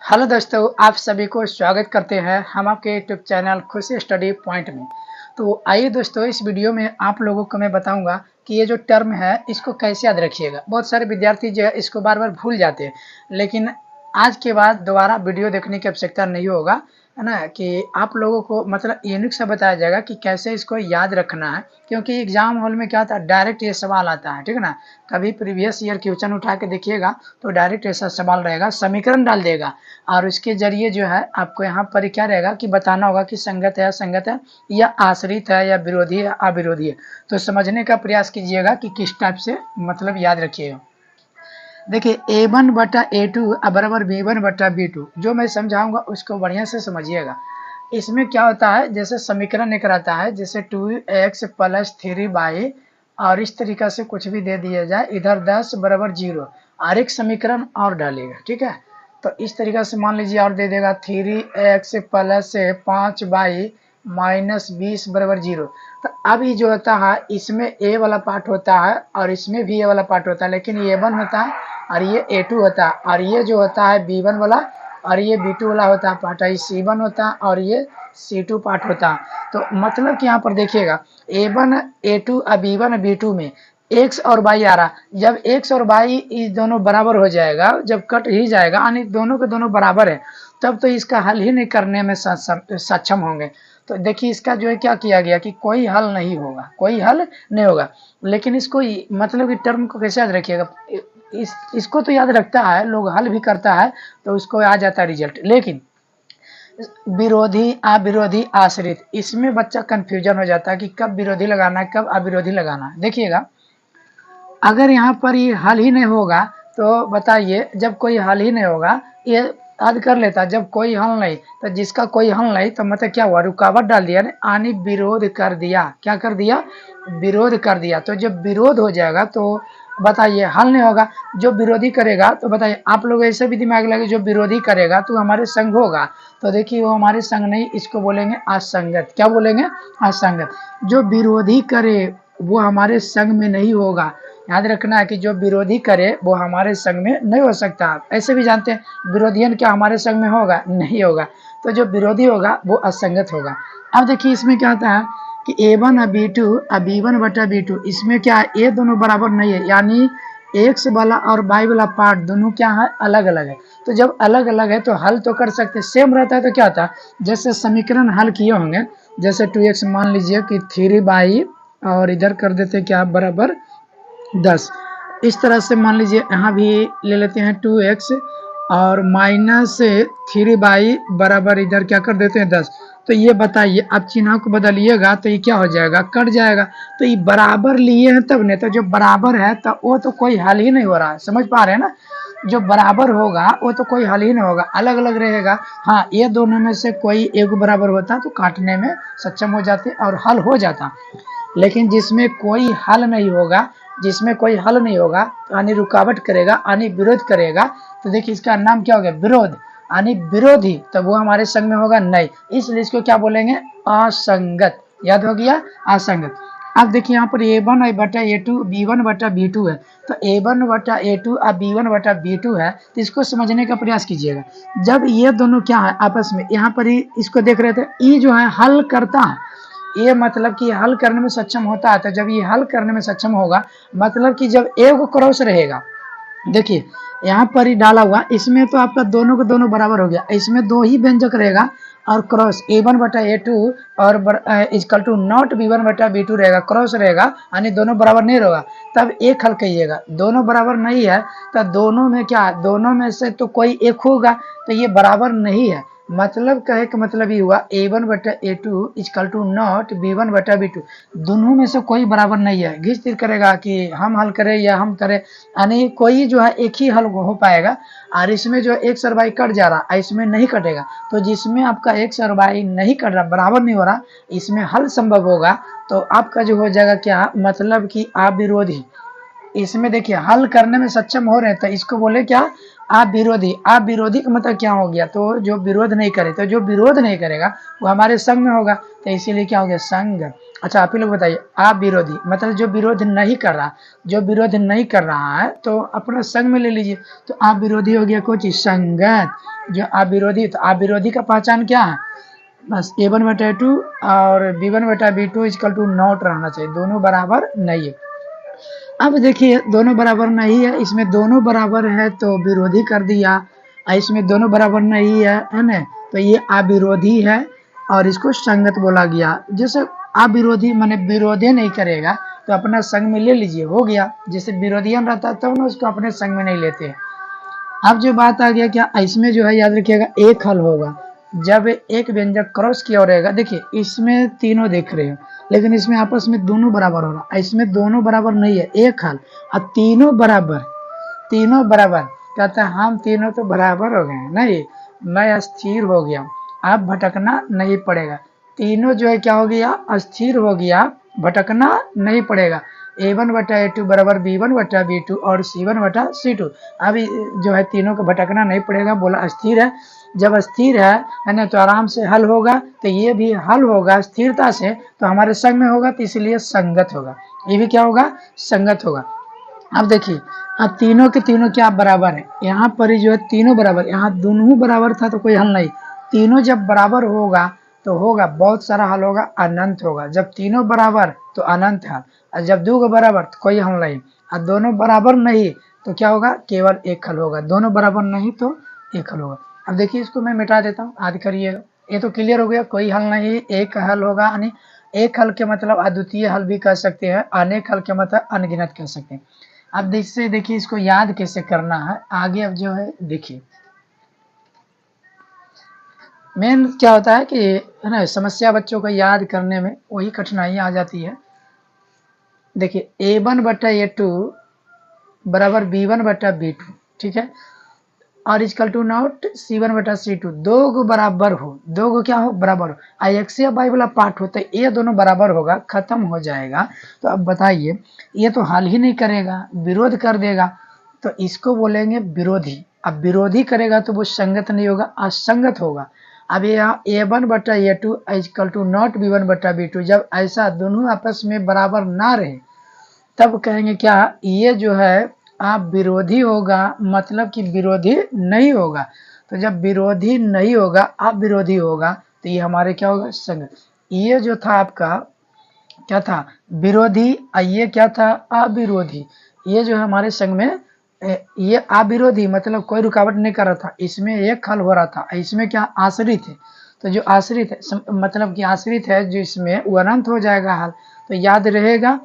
Hello दोस्तों, आप सभी को स्वागत करते हैं हम आपके यूट्यूब चैनल खुशी स्टडी पॉइंट में। तो आइए दोस्तों, इस वीडियो में आप लोगों को मैं बताऊंगा कि ये जो टर्म है इसको कैसे याद रखिएगा। बहुत सारे विद्यार्थी जो है इसको बार बार भूल जाते हैं, लेकिन आज के बाद दोबारा वीडियो देखने की आवश्यकता नहीं होगा, है ना। कि आप लोगों को मतलब यूनिक से बताया जाएगा कि कैसे इसको याद रखना है, क्योंकि एग्जाम हॉल में क्या था, डायरेक्ट ये सवाल आता है, ठीक है ना। कभी प्रीवियस ईयर क्वेश्चन उठा के देखिएगा तो डायरेक्ट ऐसा सवाल रहेगा, समीकरण डाल देगा और उसके जरिए जो है आपको यहाँ पर क्या रहेगा कि बताना होगा कि संगत है, असंगत है, या आश्रित है, या विरोधी है, अविरोधी है। तो समझने का प्रयास कीजिएगा कि किस टाइप से मतलब याद रखिएगा। देखिए A1/A2 बराबर B1/B2, जो मैं समझाऊंगा उसको बढ़िया से समझिएगा। इसमें क्या होता है, जैसे समीकरण एक रहता है, जैसे 2x + 3y और इस तरीका से कुछ भी दे दिया जाए, इधर 10 बराबर 0 और एक समीकरण और डालेगा, ठीक है। तो इस तरीका से मान लीजिए और दे देगा 3x + 5y - 20 बराबर 0। तो अब ये जो होता है इसमें ए वाला पार्ट होता है और इसमें भी ए वाला पार्ट होता है, लेकिन ये A1 होता है और ये A2 होता है, और ये जो होता है B1 वाला और ये B2 वाला होता है पार्ट, ये C1 होता है और ये C2 पार्ट होता है। तो मतलब कि यहाँ पर देखिएगा A1 A2 और B1 B2 में x और y आ रहा। जब x और y इस दोनों बराबर हो जाएगा, जब कट ही जाएगा यानी दोनों के दोनों बराबर है, तब तो इसका हल ही नहीं करने में सक्षम होंगे। तो देखिए इसका जो है क्या किया गया कि कोई हल नहीं होगा, कोई हल नहीं होगा। लेकिन इसको मतलब कि टर्म को कैसे याद रखिएगा, इसको तो याद रखता है लोग, हल भी करता है तो उसको आ जाता है रिजल्ट। लेकिन विरोधी, अविरोधी, आश्रित, इसमें बच्चा कंफ्यूजन हो जाता है कि कब विरोधी लगाना है, कब अविरोधी लगाना है। देखिएगा अगर यहाँ पर ये हल ही नहीं होगा तो बताइए, जब कोई हल ही नहीं होगा, ये याद कर लेता, जब कोई हल नहीं तो जिसका कोई हल नहीं तो मतलब क्या हुआ, रुकावट डाल दिया, यानी विरोध कर दिया। क्या कर दिया, विरोध कर दिया। तो जब विरोध हो जाएगा तो बताइए हल नहीं होगा। जो विरोधी करेगा तो बताइए, आप लोग ऐसे भी दिमाग लगे, जो विरोधी करेगा तो हमारे संग होगा, तो देखिए वो हमारे संग नहीं, इसको बोलेंगे असंगत। क्या बोलेंगे, असंगत। जो विरोधी करे वो हमारे संग में नहीं होगा। याद रखना है कि जो विरोधी करे वो हमारे संग में नहीं हो सकता। ऐसे भी जानते हैं विरोधियन क्या हमारे संग में होगा, नहीं होगा। तो जो विरोधी होगा वो असंगत होगा। अब देखिए इसमें क्या होता है कि A1 और B2 और B1/B2, इसमें क्या है, ये दोनों बराबर नहीं है, यानी x वाला और y वाला पार्ट दोनों क्या है, अलग अलग है। तो जब अलग अलग है तो हल तो कर सकते, सेम रहता है तो क्या होता है, जैसे समीकरण हल किए होंगे, जैसे 2x मान लीजिए कि 3y और इधर कर देते क्या, बराबर 10। इस तरह से मान लीजिए यहाँ भी ले लेते हैं 2x और -3y बराबर इधर क्या कर देते हैं 10। तो ये बताइए, अब चिन्ह को बदलिएगा तो ये क्या हो जाएगा, कट जाएगा। तो ये बराबर लिए हैं तब नहीं, तो जो बराबर है तो वो तो कोई हल ही नहीं हो रहा है। समझ पा रहे हैं ना, जो बराबर होगा वो तो कोई हल ही नहीं होगा, अलग अलग रहेगा। हाँ, ये दोनों में से कोई एक बराबर होता तो काटने में सक्षम हो जाते और हल हो जाता। लेकिन जिसमें कोई हल नहीं होगा, जिसमें कोई हल नहीं होगा यानी रुकावट करेगा, यानी विरोध करेगा, तो देखिए इसका नाम क्या हो गया, विरोध, यानी विरोधी। तो वो हमारे संग में होगा नहीं, इसलिए इसको क्या बोलेंगे, असंगत। याद हो गया, असंगत। अब देखिए यहाँ पर A1/A2 B1/B2 है, तो A1/A2 और B1/B2 है, तो इसको समझने का प्रयास कीजिएगा। जब ये दोनों क्या है आपस में, यहाँ पर ही इसको देख रहे थे, ये जो है हल करता है, ये मतलब कि हल करने में सक्षम होता है। तो जब ये हल करने में सक्षम होगा, मतलब कि जब एक क्रॉस रहेगा, देखिए यहाँ पर ही डाला हुआ, इसमें तो आपका दोनों के दोनों बराबर हो गया, इसमें दो ही व्यंजक रहेगा और क्रॉस A1/A2 और इक्वल टू नॉट B1/B2 रहेगा, क्रॉस रहेगा, यानी दोनों बराबर नहीं रहेगा। तब एक हल कहिएगा, दोनों बराबर नहीं है तो दोनों में क्या, दोनों में से तो कोई एक होगा, तो ये बराबर नहीं है। मतलब कहे का मतलब ये हुआ A1/A2 equal to not B1/B2, दोनों में से कोई बराबर नहीं है। घिस तीर करेगा कि हम हल करें या हम करें, यानी कोई जो है एक ही हल हो पाएगा। और इसमें जो x और y कट जा रहा, इसमें नहीं कटेगा। तो जिसमें आपका x और y नहीं कट रहा, बराबर नहीं हो रहा, इसमें हल संभव होगा। तो आपका जो हो जाएगा क्या, मतलब कि अविरोधी। इसमें देखिए हल करने में सक्षम हो रहे हैं तो इसको बोले क्या, आप विरोधी। आप विरोधी का मतलब क्या हो गया, तो जो विरोध नहीं करे, तो जो विरोध नहीं करेगा वो हमारे संग में होगा, तो इसीलिए क्या हो गया, संग। अच्छा आप ही लोग बताइए, आप विरोधी मतलब जो विरोध नहीं कर रहा, जो विरोध नहीं कर रहा है तो अपना संग में ले लीजिए, तो आप विरोधी हो गया कुछ संगत। जो अविरोधी, तो अविरोधी का पहचान क्या है, बस a1/a2 और b1/b2 इक्वल टू नॉट रहना चाहिए, दोनों बराबर नहीं है। अब देखिए दोनों बराबर नहीं है, इसमें दोनों बराबर है तो विरोधी कर दिया, और इसमें दोनों बराबर नहीं है ना, तो ये अविरोधी है और इसको संगत बोला गया। जैसे अविरोधी माने विरोधी नहीं करेगा तो अपना संग में ले लीजिए, हो गया। जैसे विरोधियन रहता है तो ना उसको अपने संग में नहीं लेते हैं। अब जो बात आ गया क्या, इसमें जो है याद रखिएगा एक हल होगा जब एक व्यंजक क्रॉस की ओर रहेगा। देखिए इसमें तीनों देख रहे हो, लेकिन इसमें आपस में दोनों बराबर हो रहा, इसमें दोनों बराबर नहीं है, एक हल और तीनों बराबर, तीनों बराबर कहता है हम तीनों तो बराबर हो गए, नहीं मैं अस्थिर हो गया, अब भटकना नहीं पड़ेगा। तीनों जो है क्या हो गया, अस्थिर हो गया, भटकना नहीं पड़ेगा। a1/a2 बराबर b1/b2 और c1/c2। अभी जो है तीनों को भटकना नहीं पड़ेगा, बोला स्थिर है। जब स्थिर है ना तो आराम से हल होगा, तो ये भी हल होगा स्थिरता से, तो हमारे संग में होगा, तो इसलिए संगत होगा। ये भी क्या होगा, संगत होगा। अब देखिए अब तीनों के तीनों क्या बराबर है, यहाँ पर ही जो है तीनों बराबर, यहाँ दोनों बराबर था तो कोई हल नहीं, तीनों जब बराबर होगा तो होगा बहुत सारा हल होगा, अनंत होगा। जब तीनों बराबर तो अनंत हल, और जब दो बराबर तो कोई हल नहीं, और दोनों बराबर नहीं तो क्या होगा, केवल एक हल होगा। दोनों बराबर नहीं तो एक हल होगा। अब देखिए इसको मैं मिटा देता हूँ, याद करिएगा। ये तो क्लियर हो गया, कोई हल नहीं, एक हल होगा। यानी एक हल के मतलब अद्वितीय हल भी कह सकते हैं, अनेक हल के मतलब अनगिनत कह सकते हैं। अब इससे देखिए इसको याद कैसे करना है आगे। अब जो है देखिए मेन क्या होता है कि है ना, समस्या बच्चों को याद करने में वही कठिनाई आ जाती है। देखिए a1/a2 बराबर b1/b2, ठीक है, और इक्वल टू नॉट c1/c2, दो गो बराबर हो, दो गो क्या हो, बराबर हो, x या y वाला पार्ट हो तो ये दोनों बराबर होगा, खत्म हो जाएगा। तो अब बताइए ये तो हल ही नहीं करेगा, विरोध कर देगा, तो इसको बोलेंगे विरोधी। अब विरोधी करेगा तो वो संगत नहीं होगा, असंगत होगा। अब यहाँ a1/a2 equal to not b1/b2, जब ऐसा दोनों आपस में बराबर ना रहे तब कहेंगे क्या, ये जो है आप विरोधी होगा, मतलब कि विरोधी नहीं होगा। तो जब विरोधी नहीं होगा, आप विरोधी होगा, तो ये हमारे क्या होगा, संग। ये जो था आपका क्या था, विरोधी, ये क्या था, अविरोधी। ये जो है हमारे संग में ये अविरोधी मतलब कोई रुकावट नहीं कर रहा था, इसमें एक हल हो रहा था, इसमें क्या आश्रित है। तो जो आश्रित है मतलब कि आश्रित है जो इसमें वो अनंत हो जाएगा हल। तो याद रहेगा